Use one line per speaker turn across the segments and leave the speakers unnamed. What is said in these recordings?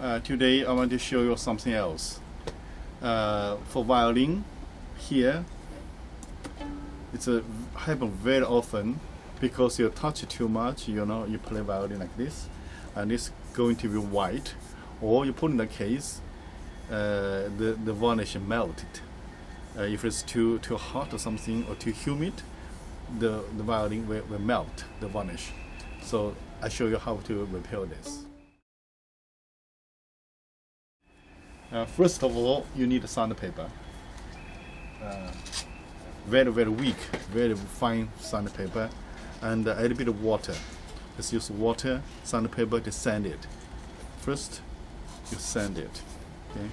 Today I want to show you something else. For violin, here, it's happen very often because you touch it too much. You play violin like this, and it's going to be white, or you put in the case, the varnish melted. If it's too hot or something, or too humid, the violin will melt the varnish. So I show you how to repair this. First of all, you need sandpaper. Very weak, very fine sandpaper, and a little bit of water. Let's use water, sandpaper to sand it. First, you sand it. Okay.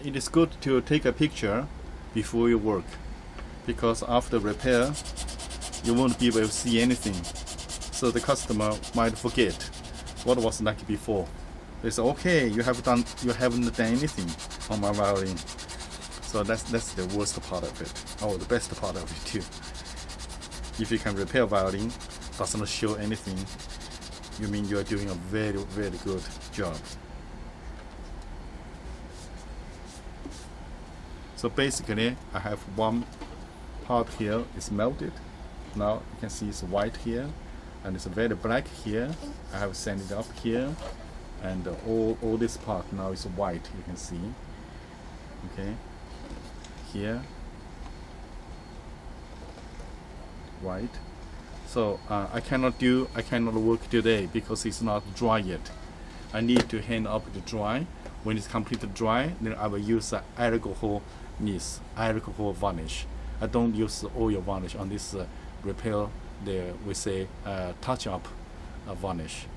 It is good to take a picture before you work, because after repair you won't be able to see anything, so the customer might forget what was like before. They say, okay, you haven't done anything on my violin. So that's the worst part of it, or the best part of it too. If you can repair violin, doesn't show anything, you mean you are doing a very good job. So basically, I have one part here is melted. Now you can see it's white here, and it's very black here. I have sanded up here, and all this part now is white. You can see. Okay, here, white. So I cannot work today because it's not dry yet. I need to hang up to dry. When it's completely dry, then I will use alcohol varnish. I don't use oil varnish on this repair. We say touch-up varnish.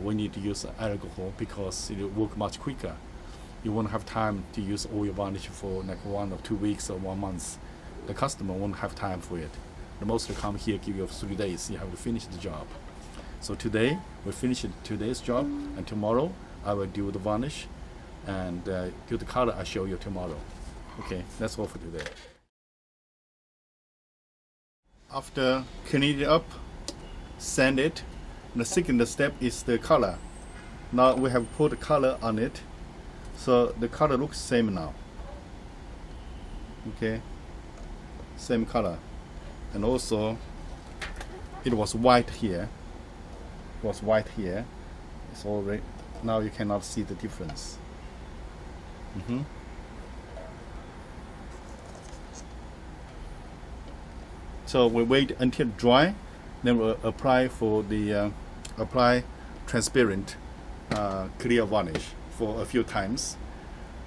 We need to use alcohol because it will work much quicker. You won't have time to use oil varnish for like 1 or 2 weeks or 1 month. The customer won't have time for it. The most come here, give you 3 days. You have to finish the job. So today we finish today's job, and tomorrow I will do the varnish and do the color. I show you tomorrow. Okay, that's all for today. After cleaning it up, sand it. And the second step is the color. Now we have put the color on it, so the color looks same now. Okay, same color. And also it was white here. It was white here. It's already, now you cannot see the difference. So we wait until dry, then we'll apply for the apply transparent clear varnish for a few times,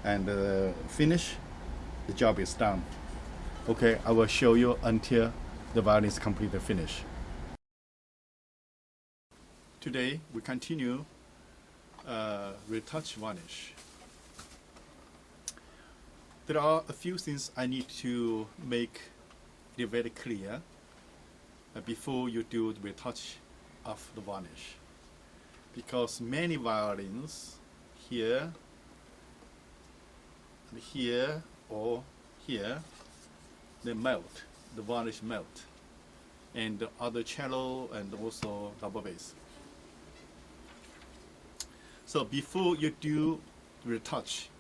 and finish. The job is done. Okay, I will show you until the violin is completely finished. Today we continue retouch varnish. There are a few things I need to make it very clear before you do the retouch of the varnish, because many violins here and here or here, they melt, the varnish melt, and the other cello and also double bass. So before you do retouch,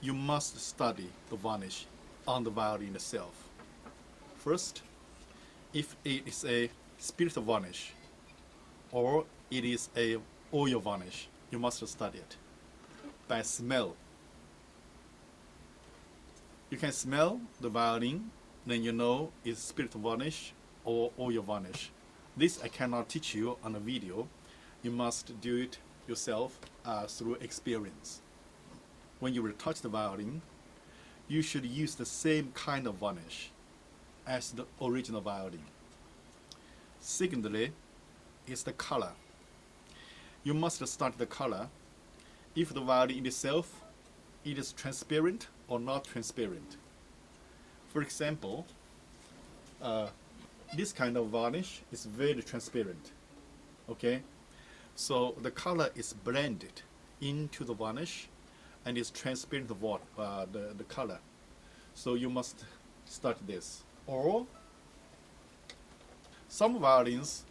you must study the varnish on the violin itself. First, if it is a spirit varnish or it is a oil varnish, you must study it by smell. You can smell the violin, then you know it's spirit varnish or oil varnish. This I cannot teach you on a video. You must do it yourself through experience. When you retouch the violin, you should use the same kind of varnish as the original violin. Secondly, is the color. You must study the color. If the violin itself, it is transparent or not transparent. For example, this kind of varnish is very transparent. Okay, so the color is blended into the varnish and is transparent the color. So you must study this. Or some violins,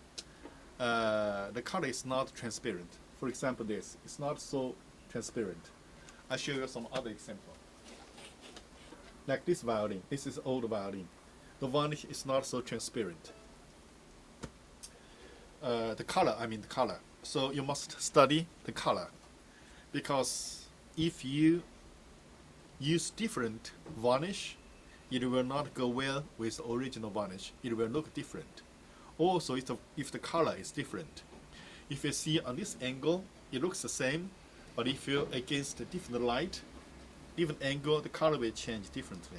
the color is not transparent. For example, this it's not so transparent. I'll show you some other example. Like this violin, this is old violin. The varnish is not so transparent. The color. So you must study the color, because if you use different varnish, it will not go well with the original varnish. It will look different. Also, if the color is different, if you see on this angle, it looks the same, but if you're against a different light, different angle, the color will change differently.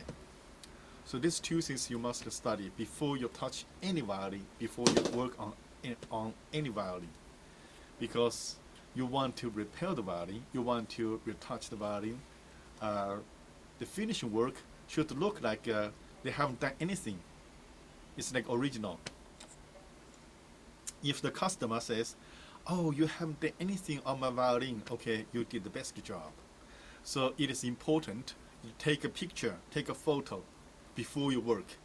So these two things you must study before you touch any violin, before you work on any violin, because you want to repair the violin, you want to retouch the violin. The finishing work should look like they haven't done anything. It's like original. If the customer says, "Oh, you haven't done anything on my violin," okay, you did the best job. So it is important you take a picture, take a photo before you work,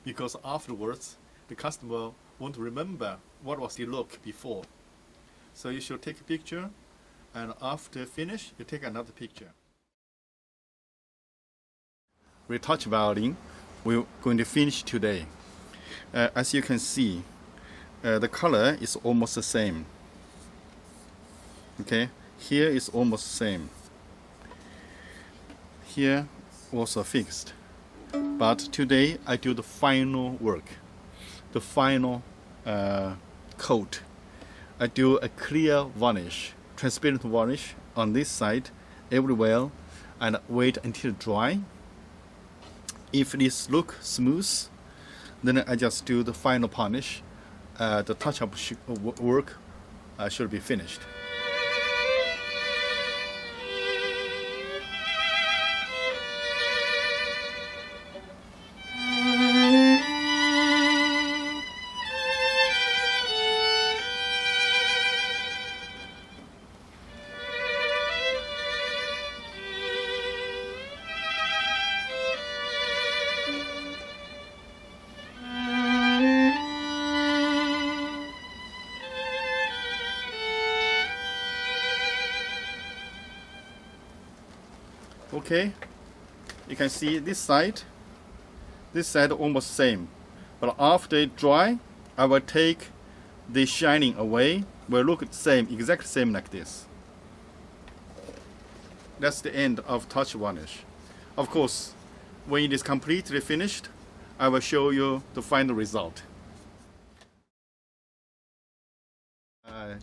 because afterwards the customer won't remember what was the look before. So you should take a picture, and after finish, you take another picture. Retouch violin, we're going to finish today. As you can see, the color is almost the same. Okay, here is almost the same. Here also fixed. But today I do the final work, the final coat. I do a clear varnish, transparent varnish on this side everywhere, and wait until dry. If this look smooth, then I just do the final polish. The touch-up work should be finished. Okay, you can see this side almost same, but after it dry, I will take the shining away, will look the same, exactly same like this. That's the end of touch varnish. Of course, when it is completely finished, I will show you the final result.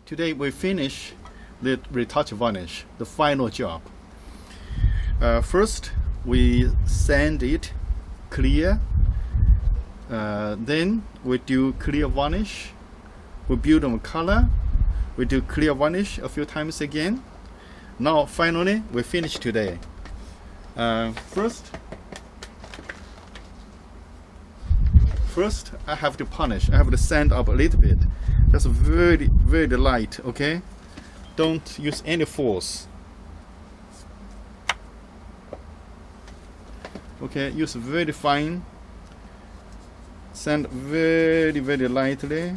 Today we finish the retouch varnish, the final job. First, we sand it clear. Then we do clear varnish. We build on color. We do clear varnish a few times again. Now, finally, we finish today. First, I have to polish. I have to sand up a little bit. Just very, very light. Okay, don't use any force. Okay, use very fine. Sand very, very lightly.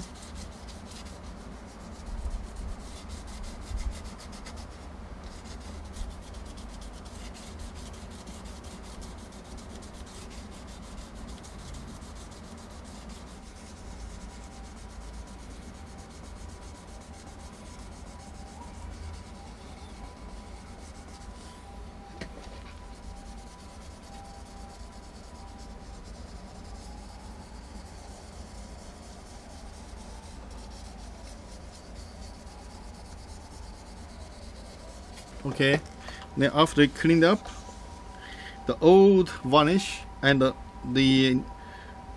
Okay, then after it cleaned up, the old varnish and the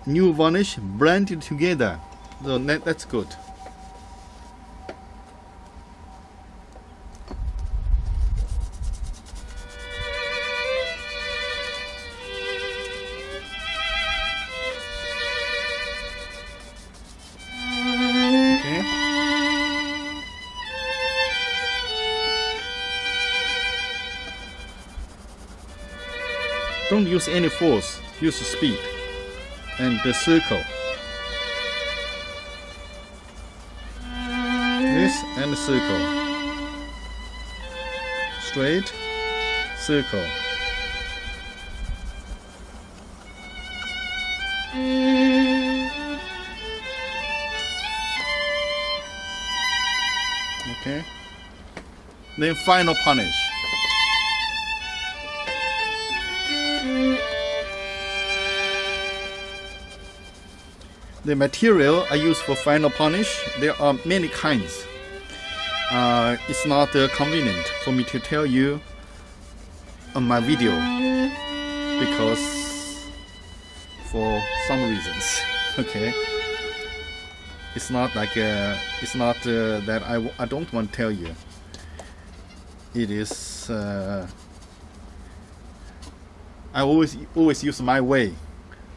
new varnish blended together. So that's good. Don't use any force, use speed and the circle. This and the circle. Straight, circle. Okay. Then final punish. The material I use for final punish, there are many kinds. It's not convenient for me to tell you on my video because for some reasons, okay. It's not like it's not that I don't want to tell you. It is I always use my way.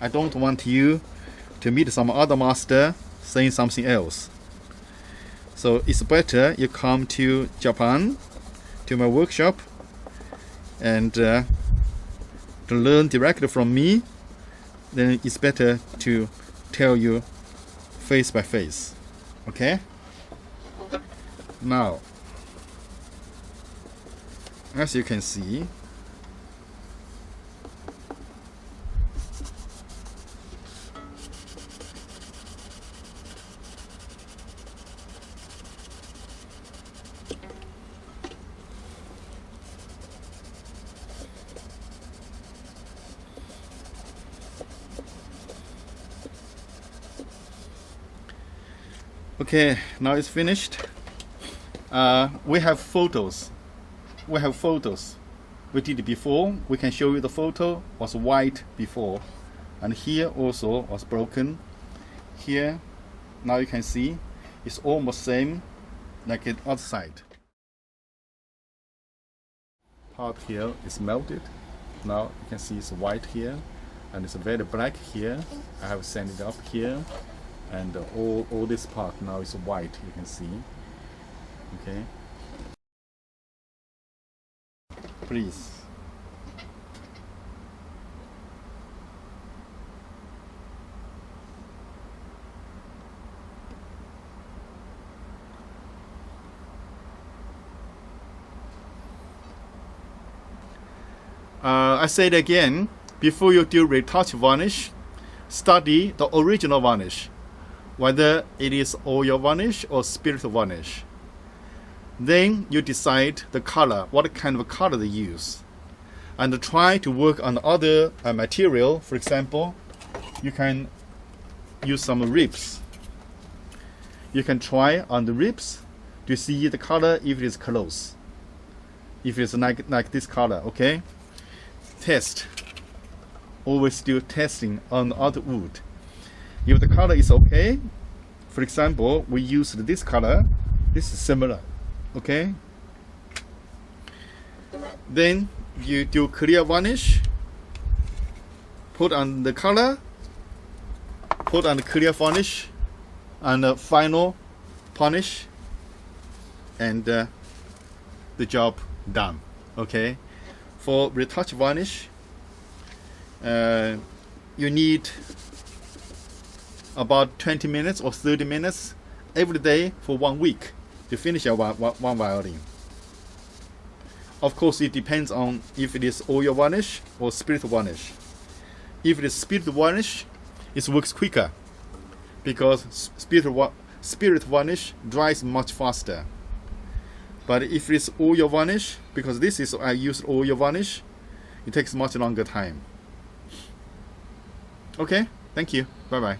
I don't want you to meet some other master saying something else. So it's better you come to Japan, to my workshop, and to learn directly from me. Then it's better to tell you face by face. Okay? Now, as you can see, okay, now it's finished. We have photos. We did it before. We can show you the photo was white before, and here also was broken. Here, now you can see it's almost same like the other side. Part here is melted. Now you can see it's white here, and it's very black here. I have sanded up here. And all this part now is white, you can see. Okay. Please. I say it again, before you do retouch varnish, study the original varnish, whether it is oil varnish or spirit varnish. Then you decide the color, what kind of color they use, and try to work on other material. For example, you can use some ribs. You can try on the ribs to see the color if it is close. If it's like this color, okay? Test. Always do testing on other wood. If the color is okay, for example, we use this color, this is similar, okay? Then you do clear varnish, put on the color, put on the clear varnish, and the final polish, and the job done, okay? For retouch varnish, you need about 20 minutes or 30 minutes every day for 1 week to finish your one violin. Of course, it depends on if it is oil varnish or spirit varnish. If it is spirit varnish, it works quicker because spirit varnish dries much faster. But if it's oil varnish, because this is I use oil varnish, it takes much longer time. Okay, thank you. Bye bye.